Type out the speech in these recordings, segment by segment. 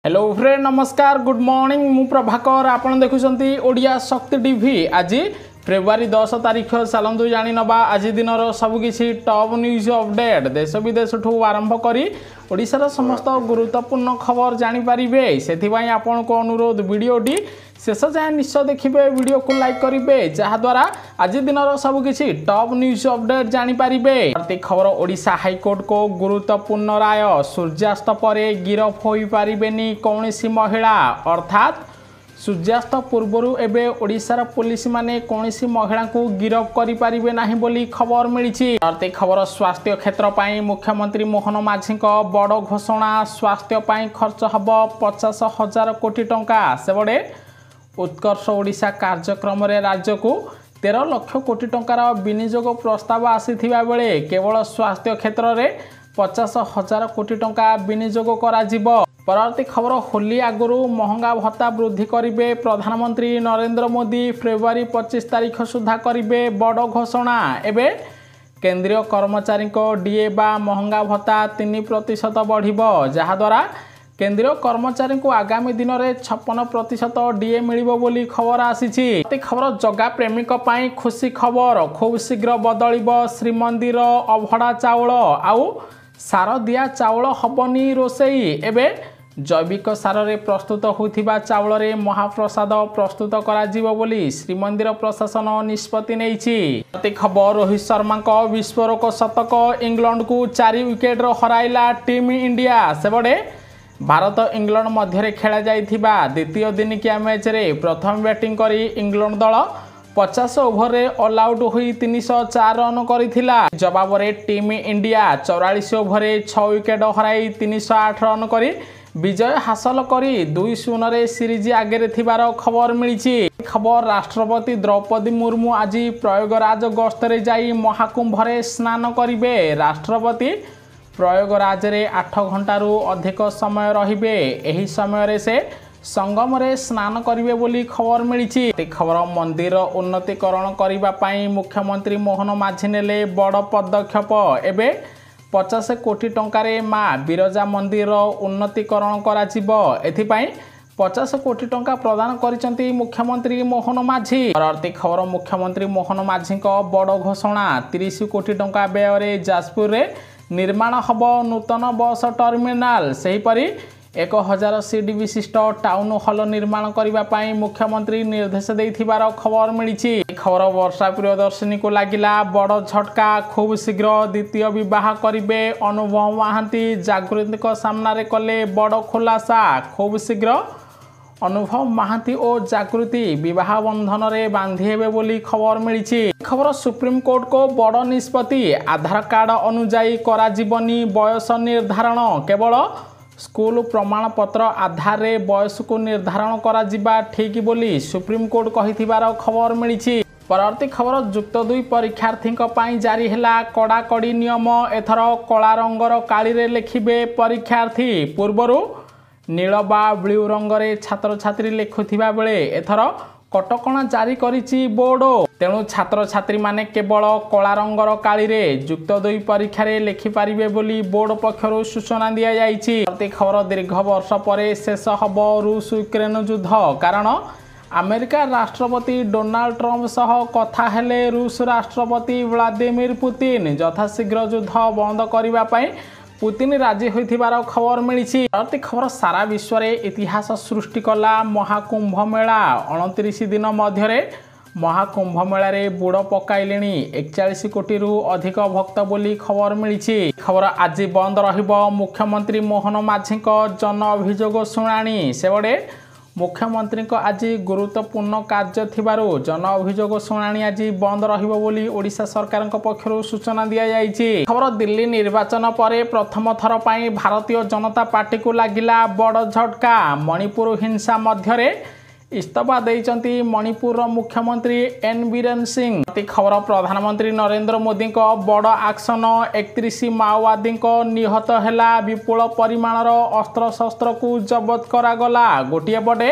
Hello friend नमस्कार good morning मु प्रभाकर आपण देखुछंती ओडिया शक्ति टीवी आज फेब्रुआरी 10 तारीख चलतु जानी नवा आज दिन सबकि टॉप न्यूज अपडेट देश विदेश ठू आरंभ करी ओडिशार समस्त गुरुत्वपूर्ण खबर जानीपारे से आपण को अनुरोध वीडियोटी शेष जाए निश्चय देखिए वीडियो को लाइक करेंगे जहाद्वारा आज दिन सबकि टॉप न्यूज अपडेट जानीपारे खबर ओडिशा हाईकोर्ट को गुरुत्वपूर्ण राय सूर्यास्त पर गिरफ हो पारे कौन महिला अर्थात सूर्यास्त पूर्वर एवं ओडिशार पुलिस माने कौन महिला को गिरफ करें ना बोली खबर मिली। खबर स्वास्थ्य क्षेत्र पर मुख्यमंत्री मोहन माझी बड़ घोषणा स्वास्थ्य खर्च हम 50,000 कोटी टंका सेबड़े उत्कर्ष ओडिशा कार्यक्रम राज्य को 13 लाख कोटी टंकार विनियोग प्रस्ताव आसीथिबा बेले केवल स्वास्थ्य क्षेत्र में 50,000 कोटी टंका विनियोग करा। परवर्ती खबर होली आगुरी महंगा भत्ता वृद्धि करेंगे प्रधानमंत्री नरेंद्र मोदी फेब्रुआरी 25 तारीख सुधा करेंगे बड़ घोषणा। एवं केंद्रीय कर्मचारी डीए बा महंगा भत्ता 3% बढ़िबो जहाद्वारा केंद्रीय कर्मचारी को आगामी दिन में 56% डीए मिलिबो बोली खबर आसी। खबर जगा प्रेमिक पाई खुशी खबर खूब शीघ्र बदलिबो श्रीमंदिर अभड़ा चाउल आउ सार दिया चाउल हबनी रोसई एवं जैविक सार रे प्रस्तुत होथिबा चाउल रे महाप्रसाद प्रस्तुत करा जीवो बोली श्रीमंदिर प्रशासन निष्पत्ति नेइछि। खबर रोहित शर्मा को विस्फोरक शतक इंग्लैंड को 4 विकेट हराइला टीम इंडिया सेबड़े भारत इंग्लैंड मध्य खेला जाइथिबा द्वितीय दिनिकिया मैच रे प्रथम बैटिंग करी इंग्लैंड दल 50 ओवर रे ऑल आउट हुई 304 रन करिथिला। जवाब रे टीम इंडिया 44 ओवर रे 6 विकेट हराई 308 रन करी विजय हासिल करी 2-0 रे सीरीज आगे थिबार खबर मिली। खबर राष्ट्रपति द्रौपदी मुर्मू आज प्रयागराज गस्तरे जाई महाकुंभ रे स्नान करिवे। राष्ट्रपति प्रयागराज रे 8 घंटारू अधिक समय रहिबे। एही समय रे से संगम रे स्नान करिवे बोली खबर मिली। खबर मंदिर उन्नतीकरण करिबा पाई मुख्यमंत्री मोहन माझी नेले बड़ पदक्षेप एबे 50 कोटी टंकार माँ बिरजा मंदिर उन्नतीकरण कराजिबो एथिपाई 50 कोटी टंका प्रदान करिसंती मुख्यमंत्री मोहन माझी। परवर्ती खबर मुख्यमंत्री मोहन माझी बड़ घोषणा 30 कोटी टंका व्यय रे जाजपुर रे निर्माण हब नूतन बस टर्मिनाल सेहीपरि 1000 सीट विशिष्ट टाउन हॉल निर्माण करने मुख्यमंत्री निर्देश देथिबार खबर मिली। खबर वर्षा प्रियदर्शिनी को लगिला बड़ झटका खूब शीघ्र द्वितीय विवाह करेंगे अनुभव महांती जागृति सामने कले बड़ खुलासा खूब शीघ्र अनुभव महांती और जागृति विवाह बंधन रे बांधी हेबे बोली खबर मिली। खबर सुप्रीम कोर्ट को बड़ निष्पत्ति आधार कार्ड अनुजाई करा जीवनी बयस निर्धारण केवल स्कूल प्रमाण पत्र आधार रे बयस को निर्धारण करा जिबा ठीक बोली सुप्रीम कोर्ट कहिथिबार खबर मिली। परवर्ती खबर जुक्त 2 परीक्षार्थी जारी हैला कड़ाकड़ी नियम एथर कला रंगर काली रे लिखिबे परीक्षार्थी पूर्वरु नील बा ब्लू रंग रे छात्र छात्री लिखुथिबा बेले एथर कटकणा जारी करिछि बोर्ड तेणु छात्र छात्री माने केवल कला रंगर काली रे जुक्त 2 परीक्षा रे लिखि पारिबे बोली बोर्ड पक्षरु सूचना दिया जाइछि। खबर दीर्घ वर्ष परे शेष हब रूस यूक्रेन युद्ध कारण अमेरिका राष्ट्रपति डोनाल्ड ट्रम्प सह कथा हेले रूस राष्ट्रपति व्लादिमीर पुतिन यथाशीघ्र युद्ध बंद करने पाई पुतिन राजी होइथिबार खबर मिली। खबर सारा विश्व रे इतिहास सृष्टि कला महाकुंभ मेला 29 दिन मध्य महाकुंभ मेला रे बुड़ पकाइलेनी 41 कोटी रु अधिक भक्त बोली खबर मिली। खबर आज बंद रहिबो मुख्यमंत्री मोहन माझी जन अभियोग शुणाणी सेबड़े मुख्यमंत्री आज गुरुत्वपूर्ण कार्य थिबारु जन अभियोग शुणाणी आज बंद रहिबो बोली ओडिशा सरकार पक्षरु सूचना दिया जाइछि। खबर दिल्ली निर्वाचन पर प्रथम थर पई भारतीय जनता पार्टी को लागिला बड़ झटका मणिपुर हिंसा मध्यरे इस्तफा देइचंती मणिपुर मुख्यमंत्री एन बीरेन सिंह। खबर प्रधानमंत्री नरेंद्र मोदी बड़ एक्शन 31 माओवादी निहत हैला विपुल परिमाणर अस्त्र शस्त्र को जबत करागला। गोटे पटे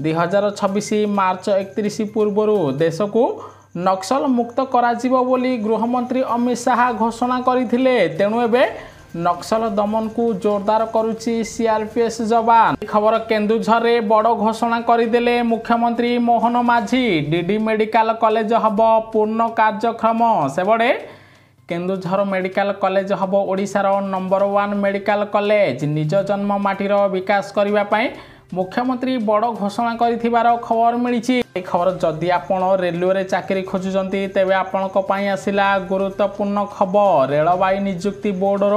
2026 मार्च 31 पूर्व देश को नक्सल मुक्त कराजिबो बोली गृहमंत्री अमित शाह घोषणा करथिले तेणु एबे नक्सल दमन को जोरदार करुच्ची सीआरपीएफ जवान। खबर केन्दुझर रे बड़ घोषणा करदेले मुख्यमंत्री मोहन माझी। डीडी मेडिकल कॉलेज हब पूर्ण कार्यक्रम। सेबड़े केन्दुझर मेडिकल कॉलेज हब ओडिशार नंबर 1 मेडिकल कॉलेज। निज जन्म माटीर विकास करने मुख्यमंत्री बड़ घोषणा कर खबर मिली। खबर जदि आपण रेलवे चाकरी खोजुचंती तेबे आपणक पई आसिला गुरुत्वपूर्ण खबर। रेलवाई नियुक्ति बोर्डर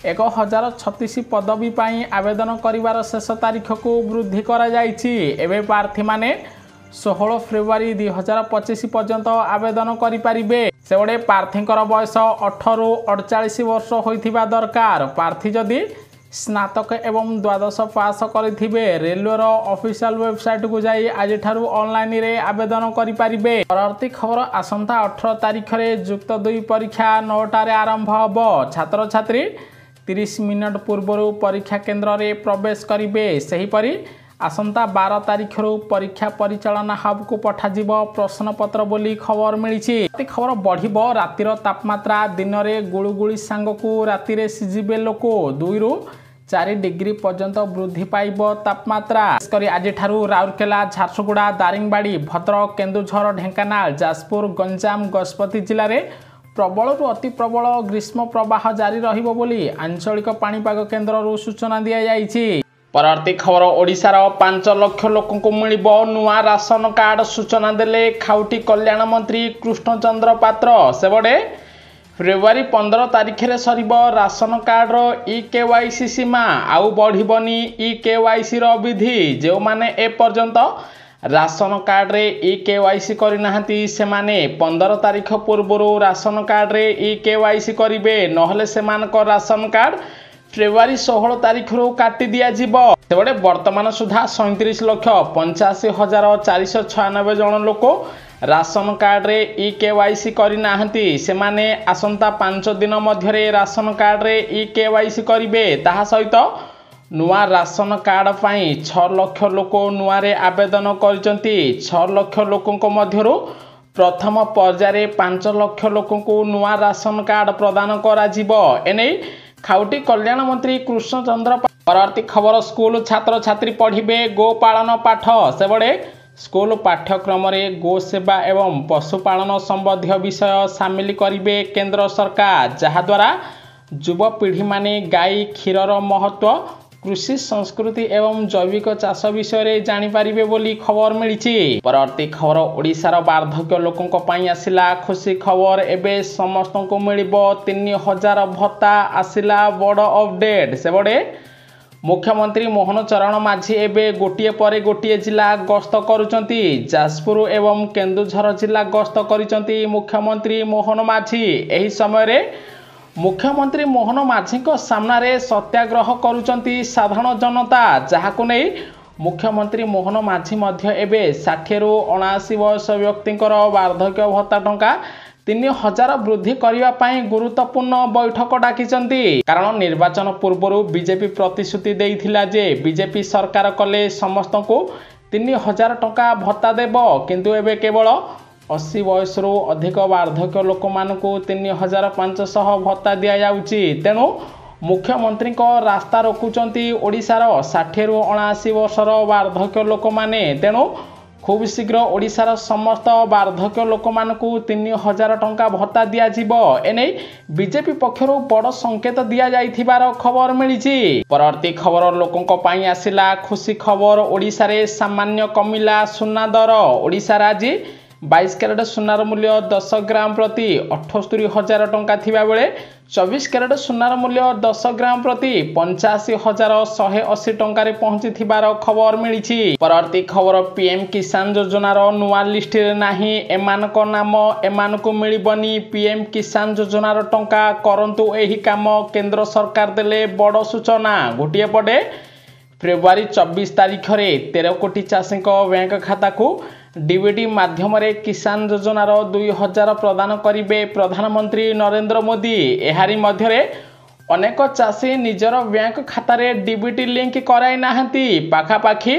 1036 पदवी पाई आवेदन करिवार शेष तारीख को वृद्धि करा जायछि। एबे प्रार्थी माने 16 फेब्रुआरी 2025 पर्यंत आवेदन करि पारिबे। सेबडे प्रार्थींकर बयस 18 रु 48 वर्ष होइथिबा दरकार। प्रार्थी जदि स्नातक एवं द्वादश पास करिथिबे रेलवेर ऑफिशियल वेबसाइट को जाई आज ठारू ऑनलाइन रे आवेदन करि पारिबे। परवर्ती खबर आसंता 18 तारीख रे युक्त 2 परीक्षा 9टा रे आरंभ हबो। छात्र छात्री 30 मिनट पूर्व परीक्षा केन्द्र रे प्रवेश करिवे। सही परी आसंता 12 तारीख रु परीक्षा परिचालना हब को पठाजिब प्रश्नपत्र बोली खबर मिली। खबर बढ़िबो रातिर तापमात्रा दिन में गुळुगुळी सांग को रातिर सिजिबे लोक 2 रु 4 डिग्री पर्यंत वृद्धि पाइब तापमात्रा। आज ठारू राउरकेला झारसुगुड़ा दारिंगबाड़ी भद्रक केन्दुझर ढेंकानाल जाजपुर गंजाम गजपति जिले में प्रबल रु अति प्रबल ग्रीष्म प्रवाह जारी रहिबो बोली आंचलिक पाणीपाग केन्द्र सूचना दिया जायछि। परवर्ती खबर ओडिशार 5 लाख लोक को मिलिबो नुआ राशन कार्ड। सूचना देले खाउटी कल्याण मंत्री कृष्णचंद्र पात्र। सेबडे फेब्रुआरी 15 तारीख रे सरिबो राशन कार्ड रो ई-केवाईसी सीमा। आउ बढ़िबनी ई-केवाईसी रो विधि। जो माने ए पर्यंत राशन कार्ड रे ई-केवाईसी करि नाहंती से माने 15 तारीख पूर्व राशन कार्ड रे ई-केवाईसी करिवे। नहले सेमानक राशन कार्ड फेब्रुआरी 16 तारीख रु काटी दिया जिवो। सेबडे वर्तमान सुधा 37,85,496 जन लोक राशन कार्ड रे ई-केवाईसी करि नाहंती। सेमाने आसंता 5 दिन मध्यरे राशन कार्ड रे ई-केवाईसी करिवे। ताहा सहित नुआ राशन कार्ड पाई 6 लाख लोक नुआ रे आवेदन करिसंती। 6 लाख लोकंक मध्यरु प्रथम पर्याय 5 लाख लोकंकु नुआ राशन कार्ड प्रदान करा जिवो। एने खाउटी कल्याण मंत्री कृष्णचंद्र। परवर्ती खबर स्कूल छात्र छात्री पढ़िबे गोपालन पाठ। सेबड़े स्कूल पाठ्यक्रम रे गो सेवा एवं पशुपालन संबंधी विषय सामिल करिवे केंद्र सरकार। जहाद्वारा युवपीढ़ी माने गाई क्षीरर महत्व कृषि संस्कृति एवं जैविक चाष विषय रे जानि पारिबे बोली खबर मिली। परवर्ती खबर ओडिशार वार्धक्य लोकंक पई आसिला खुशी खबर। एबे समस्त को मिलिबो 3000 भत्ता आसिला बड़ अपडेट। सेबडे मुख्यमंत्री मोहन चरण माझी एबे गोटिए परे गोटिए जिला गस्त करुचंती। जाजपुर एवं केन्दुझर जिला गस्त करिसंती मुख्यमंत्री मोहन माझी। एही समय रे मुख्यमंत्री मोहन माझी सामने सत्याग्रह करुचंती साधारण जनता। जहाकु नै मुख्यमंत्री मोहन माझी मध्य एबे 60 रु 79 वर्ष व्यक्तिंकर वार्धक्य भत्ता टंका 3000 वृद्धि करने पाई गुरुत्वपूर्ण बैठक डाकिचंती। कारण निर्वाचन पूर्व बीजेपी प्रतिश्रुति देइथिला जे बीजेपी सरकार कले समस्त को 3000 टंका भत्ता देव। किंतु एबे केवल 80 वर्ष रु अधिक वार्धक्य लोक मानकु 3500 भत्ता दिया जाउची। तेणु मुख्यमंत्री को रास्ता रोकुचंती ओडिशार 60 रु 79 वर्षर वार्धक्य लोक माने। तेणु खूब शीघ्र ओडिशार समस्त वार्धक्य लोक मानकु 3000 टंका भत्ता दिया जिवो। एने बीजेपी पक्षरु बड़ संकेत दिया जाइथिबार खबर मिली। परवर्ती खबर लोकंक पई आसिला खुशी खबर। ओडिशा रे सामान्य कमिला सुना दर। ओडिशा आज 22 कैरेट सुनार मूल्य 10 ग्राम प्रति 78,000 टंका थिबा बेले 24 कैरेट सुनार मूल्य 10 ग्राम प्रति 85,180 टंका पहुंची थिबार खबर मिली। परवर्ती खबर पीएम किसान योजनार नुआ लिस्ट रे नाही एमानक नाम। एमानकु मिलिबनी पीएम किसान योजनार टंका। करंतु एही काम केंद्र सरकार देले बड़ सूचना। गोटिए पटे फेब्रुआरी 24 तारीख रे 13 कोटी चाषी बैंक खाता को डीबीटी माध्यम रे किसान योजनार 2000 प्रदान करिवे प्रधानमंत्री नरेंद्र मोदी। एहारी मध्यरे अनेक चाषी निजर बैंक खाता रे डीबीटी लिंक कराई नाहंती। पाखापाखी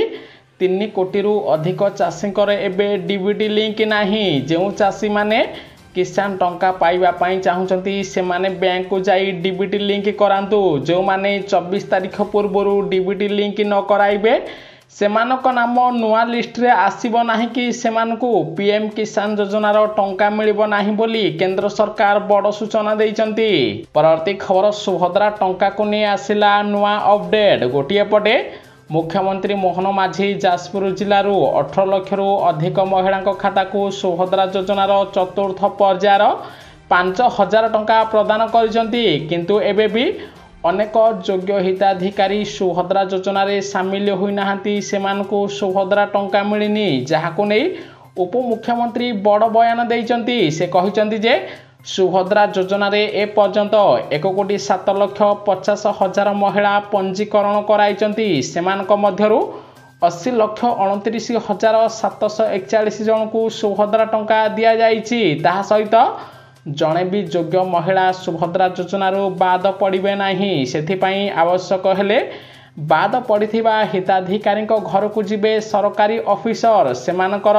3 कोटी रु अधिक चाषी एबे डीबीटी लिंक नाही। जो चाषी माने किसान टंका पाइबा पाई चाहूचंती सेमाने बैंक को जाई डीबीटी लिंक करांतु। जो माने 24 तारिख पूर्व डीबीटी लिंक न कराइबे सेमानक नाम नुआ लिस्ट रे आसीबो नाही कि सेमानकु पीएम किसान योजनार टंका मिलिबो नाही बोली केंद्र सरकार बड़ सूचना दैचंती। परवर्ती खबर सुभद्रा टंका को नै आसिला नुआ अपडेट। गोटिए पटे मुख्यमंत्री मोहन माझी जाजपुर जिल्लारू 18 लाख रु अधिक महिला खाता को सुभद्रा योजनार चतुर्थ पर्यायर 5000 टंका प्रदान करिसंती। किंतु एबे भी अनेक योग्य हिताधिकारी सुभद्रा योजना रे सामिल होई नाहंती। सेमानकु सुभद्रा टंका मिलिनी जहाको नै उप मुख्यमंत्री बड़ बयान दैचंती। से कहिसंती जे सुभद्रा योजना रे ए पर्यंत 1,07,50,000 महिला पंजीकरण कराइचंती। सेमानक मध्यरु 80,29,741 जन को सुभद्रा टंका दिया जाइछि। ताहा सहित जणे भी योग्य महिला सुभद्रा योजना बाद पड़े नहीं। सेथिपाई आवश्यक हेले बाद पड़िथिबा हिताधिकारी घर को जिबे सरकारी ऑफिसर सेमानकर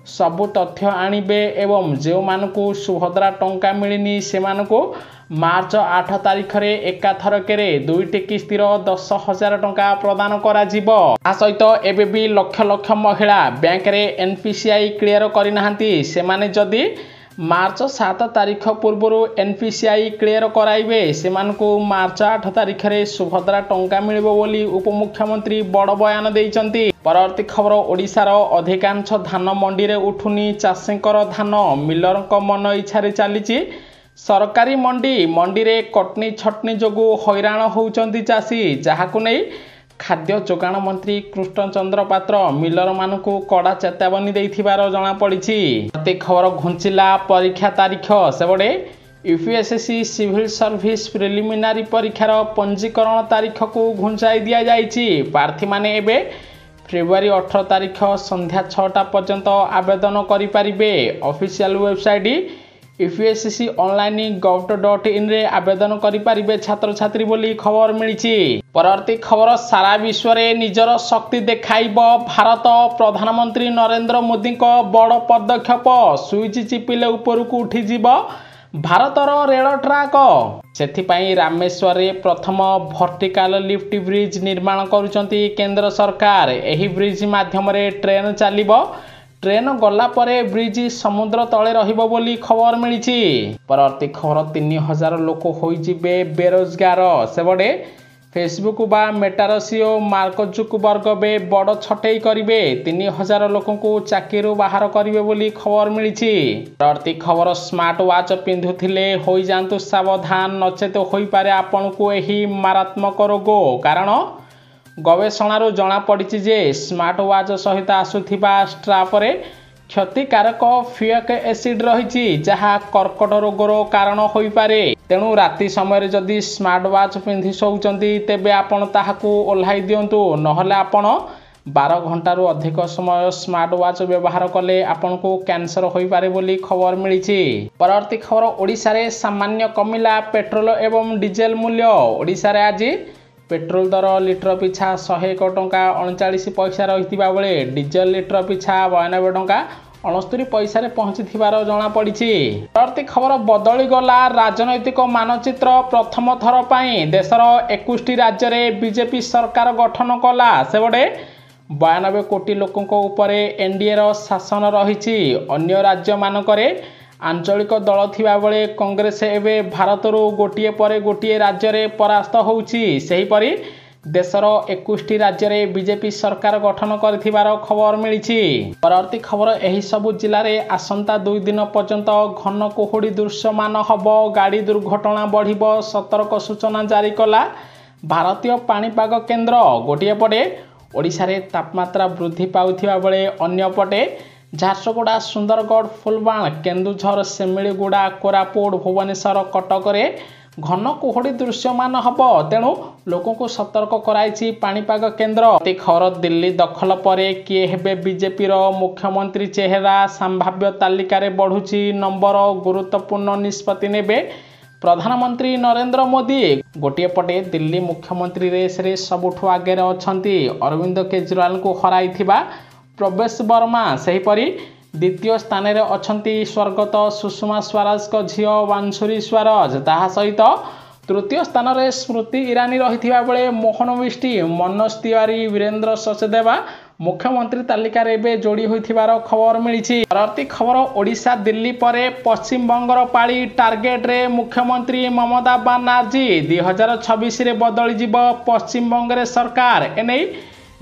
सबु तथ्य आनिबे एवं जो मानकु सुभद्रा टंका मिलिनी सेमानकु मार्च 8 तारिख रे एकाथरकेरे 2टी किस्तिर 10,000 टंका प्रदान करा जिवो। आ सहित एबे भी लक्ष लक्ष महिला बैंक रे एनपीसीआई क्लियर करि नाहंती। सेमाने जदी मार्च 7 तारिख पूर्व एनपीसीआई क्लियर कराइबे सेमानकु मार्च 8 तारिख रे सुभद्रा टंका मिलिबो बोली उपमुख्यमंत्री बड़ बयान दैचंती। परवर्ती खबर ओडिशार अधिकांश धान मंडी रे उठुनी चाषींकर धान मिलरक मन इच्छा रे चलीची। सरकारी मंडी रे कटनी छटनी जोगु हैरान होउचंती चाषी। जहाकु नै खाद्य जोगाण मंत्री कृष्णचंद्र पात्र मिलर मानकु कड़ा चेतावनी देथिबार जणा पड़िछि। प्रति खबर घुंचिला परीक्षा तारीख सेबडे यूपीएससी सिविल सर्विस प्रिलिमिनारी परीक्षार पंजीकरण तारीख को घुंचाई दिया जाइछि। प्रार्थी माने एबे फेब्रुआरी 18 तारीख संध्या 6टा पर्यंत आवेदन करि पारिबे। ऑफिशियल वेबसाइट यूपीएससी online.gov.in रे आवेदन करि पारिबे छात्र छात्री बोली खबर मिलिछि। परवर्ती खबर सारा विश्व रे निजर शक्ति देखाइबो भारत। प्रधानमंत्री नरेंद्र मोदी को बड़ पदक्षेप। स्विच चिपिले ऊपर को उठी जिवो भारतर रेल ट्रैक। सेथिपाई रामेश्वर रे प्रथम वर्टिकल लिफ्ट ब्रिज निर्माण करुचंती केंद्र सरकार। एही ब्रिज माध्यम रे ट्रेन चलिबो। ट्रेन गला परे ब्रिज समुद्र तले रहिबो बोली खबर मिलिछि। परवर्ती खबर 3000 लोक होई जिबे बेरोजगार। सेबडे फेसबुक बा मेटार सीओ मार्क जुकबर्ग बे बड़ छटई करिवे 3000 लोकों को चाकरी बाहर करिवे बोली खबर मिलिछि। परवर्ती खबर स्मार्ट वाच पिंधुथिले होई जांतु सावधान नचेत होई पारे आपनकु एही मारात्मक रोग। कारण गवेषणार जना पड़ी जे स्मार्ट वाच सहित आसुथिबा स्ट्राप रे क्षतिकारक फ्यूरिक एसिड रही जहाँ कर्कट रोगर कारण हो पारे। तेणु राति समय जदि स्मार्ट वाच पिंधि शोचंती तेबे आपण ताहाकू ओल्हाई दियंतु। नहले आपण 12 घंटारू अधिक समय स्मार्ट वाच व्यवहार कले आपण को कैंसर हो पारे बोली खबर मिलिछि। परवर्ती खबर ओडिशा रे सामान्य कमिला पेट्रोल एवं डीजेल मूल्य। ओडिशा रे आज पेट्रोल दर लिटर पिछा 101 टंका 39 पैसा रही बेले डीजेल लिटर पिछा 92 टंका 69 पैसा पहुंची जना पड़ी। परवर्ती खबर बदली गला राजनैतिक मानचित्र। प्रथम थर पर देशर 21 राज्य में बीजेपी सरकार गठन कला। सेबडे 92 कोटी लोकों ऊपर एनडीए शासन रही। अन्य राज्य मानकरे आंचलिक दल थिबा बेले कांग्रेस एवं भारत गोटे पर गोटे राज्य में परास्त होउछि। सेहीपरि देशर 21 राज्य में बीजेपी सरकार गठन कर खबर मिली। परवर्ती खबर एही सबु जिले में आसंता 2 दिन पर्यंत घन कुहुड़ी दृश्यमान हब। गाड़ी दुर्घटना बढ़िबो सतर्क सूचना जारी कला भारतीय पाणीपाग केन्द्र। गोटे पटे ओडिशा रे तापमात्रा वृद्धि पाउथिबा बेले अन्य पटे झारसुगुड़ा सुंदरगढ़ फुलबाण केन्दुझर सेमिलीगुड़ा कोरापुट भुवनेश्वर कटक रे घन कुहुड़ी दृश्यमान हब। तेणु लोकों को सतर्क कराई पाणीपाग केन्द्र। खबर दिल्ली दखल पर किए हेबे बीजेपी मुख्यमंत्री चेहरा संभाव्य तालिकार बढ़ुची नंबर। गुरुत्वपूर्ण निष्पत्ति नेबे प्रधानमंत्री नरेंद्र मोदी। गोटे पटे दिल्ली मुख्यमंत्री रेस रे सबुठु आगे अछंती अरविंद केजरीवाल को हराई प्रवेश वर्मा। सेहीपरि द्वितीय स्थान में अछंती स्वर्गत सुषमा स्वराज को झील वांसुरी स्वराज ताहा सहित तृतीय स्थान में स्मृति ईरानी रही बेले मोहन बिष्टी मनोज तिवारी वीरेंद्र सचदेवा मुख्यमंत्री तालिकार एवं जोड़ी होइथिबार खबर मिली। परवर्ती खबर ओडिशा दिल्ली पर पश्चिम बंगर पाली टार्गेट रे मुख्यमंत्री ममता बनर्जी 2026 रे बदली जीव पश्चिम बंगरे सरकार एने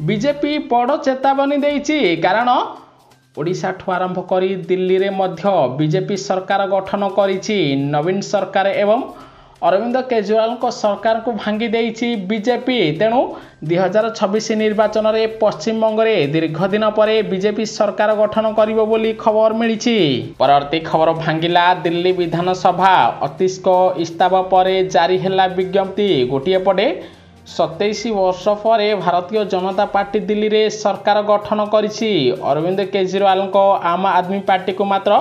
बीजेपी बड़ चेतावनी देइछि। कारण ओडिशा ठू आरंभ करी दिल्ली रे मध्य बीजेपी सरकार गठन करिछि। नवीन सरकार एवं अरविंद केजरीवाल को सरकार को भांगी देइछि बीजेपी। तेणु 2026 निर्वाचन में पश्चिम बंग में दीर्घ दिन पर बीजेपी सरकार गठन करिबो बोली खबर मिली। परवर्ती खबर भांगिला दिल्ली विधानसभा अतीश को इस्तीफा पर जारी हैला विज्ञप्ति। गोटे पटे 27 वर्ष पर भारतीय जनता पार्टी दिल्ली रे सरकार गठन करिछि। अरविंद केजरीवाल को आम आदमी पार्टी को मात्र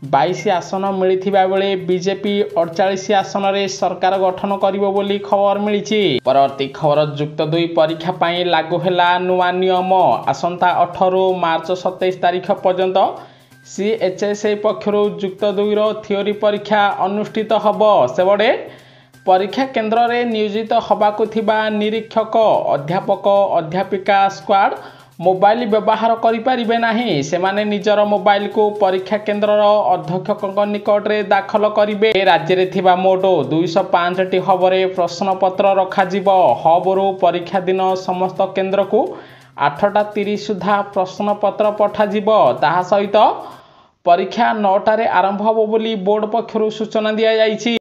22 आसन मिलिथिबा बेले बीजेपी 48 आसन रे सरकार गठन करिबो बोली खबर मिली। परवर्ती खबर युक्त 2 परीक्षा पाई लागू हैला नुआ नियम। आसंता 18 मार्च 27 तारीख पर्यंत सीएचएसए पक्षरु युक्त 2 रो थियोरी परीक्षा अनुष्ठित हबो। सेबडे परीक्षा केन्द्र रे नियोजित हबाकु थिबा निरीक्षक अध्यापक अध्यापिका स्क्वाड मोबाइल व्यवहार करिपारिबे नाही। सेमाने निजर मोबाइल को परीक्षा केन्द्र अध्यक्षक निकट रे दाखल करिबे। राज्य रे थिबा मोट 205 टी हबरे प्रश्नपत्र रखाजिब। हबरु परीक्षा दिन समस्त केन्द्र को 8:30 सुधा प्रश्नपत्र पठाजिब। ताहा सहित परीक्षा 9 टारे आरंभ हबो बोली बोर्ड पक्षरु सूचना दिया जाइछि।